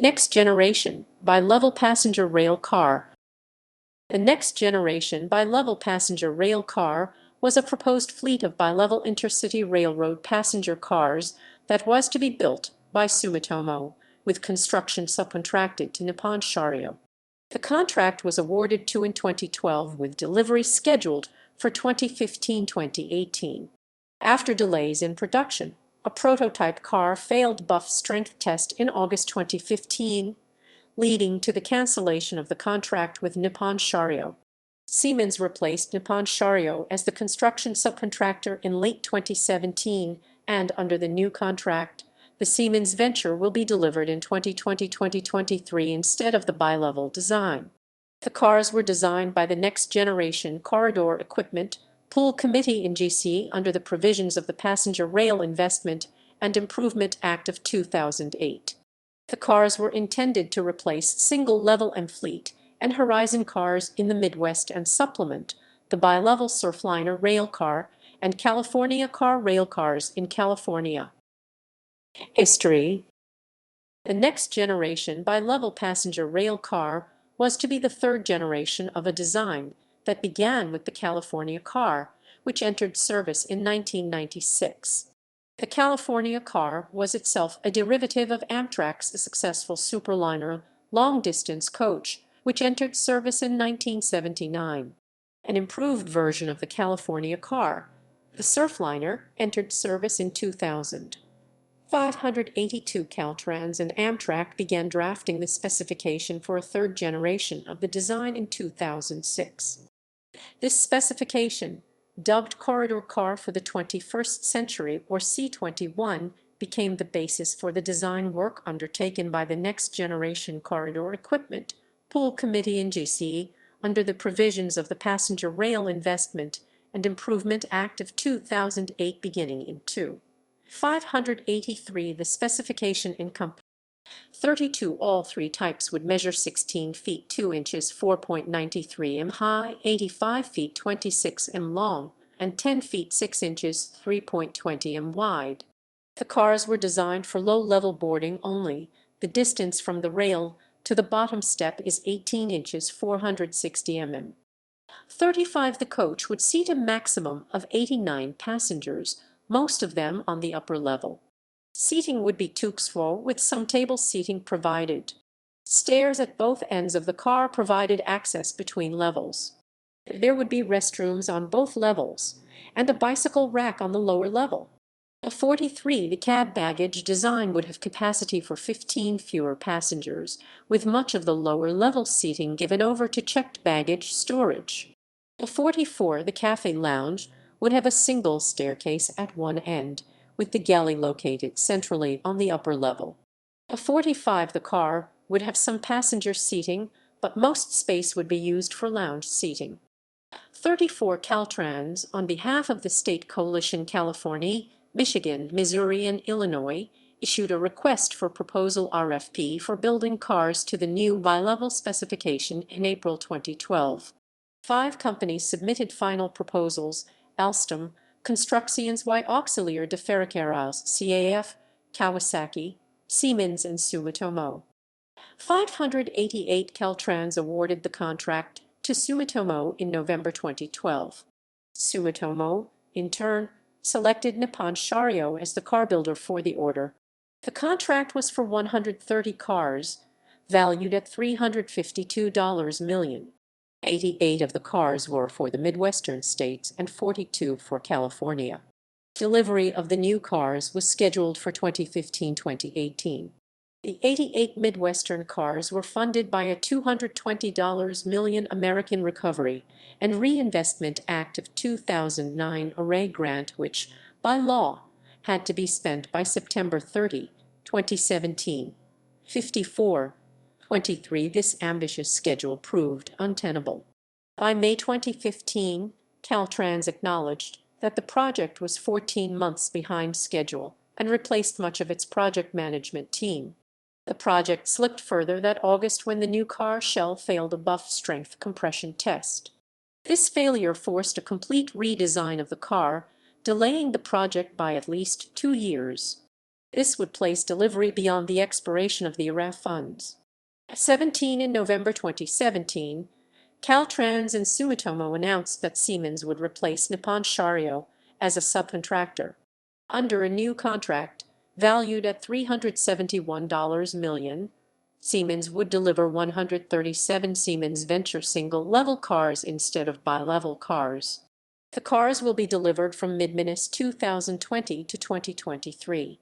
Next generation bi-level passenger rail car. The next generation bi-level passenger rail car was a proposed fleet of bi-level intercity railroad passenger cars that was to be built by Sumitomo, with construction subcontracted to Nippon Sharyo. The contract was awarded in 2012 with delivery scheduled for 2015-2018. After delays in production, a prototype car failed buff strength test in August 2015, leading to the cancellation of the contract with Nippon Sharyo. Siemens replaced Nippon Sharyo as the construction subcontractor in late 2017, and under the new contract, the Siemens venture will be delivered in 2020-2023 instead of the bi-level design. The cars were designed by the Next Generation Corridor Equipment Pool Committee in GC under the provisions of the Passenger Rail Investment and Improvement Act of 2008. The cars were intended to replace single-level M Fleet and Horizon cars in the Midwest and supplement the bi-level Surfliner rail car and California car rail cars in California. History. The next generation bi-level passenger rail car was to be the third generation of a design that began with the California car, which entered service in 1996. The California car was itself a derivative of Amtrak's successful Superliner long-distance coach, which entered service in 1979. An improved version of the California car, the Surfliner, entered service in 2000. 582 Caltrans and Amtrak began drafting the specification for a third generation of the design in 2006. This specification, dubbed Corridor Car for the 21st Century or C21, became the basis for the design work undertaken by the Next Generation Corridor Equipment Pool Committee in GC under the provisions of the Passenger Rail Investment and Improvement Act of 2008 beginning in 583. The specification encompassed 32. All three types would measure 16 feet 2 inches 4.93 m high, 85 feet 26 m long, and 10 feet 6 inches 3.20 m wide. The cars were designed for low-level boarding only. The distance from the rail to the bottom step is 18 inches 460 mm. 35. The coach would seat a maximum of 89 passengers, most of them on the upper level. Seating would be tuxedo with some table seating provided. Stairs at both ends of the car provided access between levels. There would be restrooms on both levels, and a bicycle rack on the lower level. 43. The cab baggage design would have capacity for 15 fewer passengers, with much of the lower level seating given over to checked baggage storage. 44. The cafe lounge would have a single staircase at one end, with the galley located centrally on the upper level. 45. The car would have some passenger seating, but most space would be used for lounge seating. 34. Caltrans, on behalf of the state coalition California, Michigan, Missouri, and Illinois, issued a request for proposal RFP for building cars to the new bi-level specification in April 2012. 5 companies submitted final proposals: Alstom, Construcciones y Auxiliar de Ferrocarriles (CAF), Kawasaki, Siemens, and Sumitomo. 588. Caltrans awarded the contract to Sumitomo in November 2012. Sumitomo, in turn, selected Nippon Sharyo as the car builder for the order. The contract was for 130 cars, valued at $352 million. 88 of the cars were for the Midwestern states and 42 for California. Delivery of the new cars was scheduled for 2015-2018. The 88 Midwestern cars were funded by a $220 million American Recovery and Reinvestment Act of 2009 array grant, which, by law, had to be spent by September 30, 2017. 54. 23. This ambitious schedule proved untenable. By May 2015, Caltrans acknowledged that the project was 14 months behind schedule and replaced much of its project management team. The project slipped further that August when the new car shell failed a buff strength compression test. This failure forced a complete redesign of the car, delaying the project by at least 2 years. This would place delivery beyond the expiration of the IRA funds. 17 In November 2017, Caltrans and Sumitomo announced that Siemens would replace Nippon Sharyo as a subcontractor. Under a new contract, valued at $371 million, Siemens would deliver 137 Siemens Venture single-level cars instead of bi-level cars. The cars will be delivered from mid-2020 to 2023.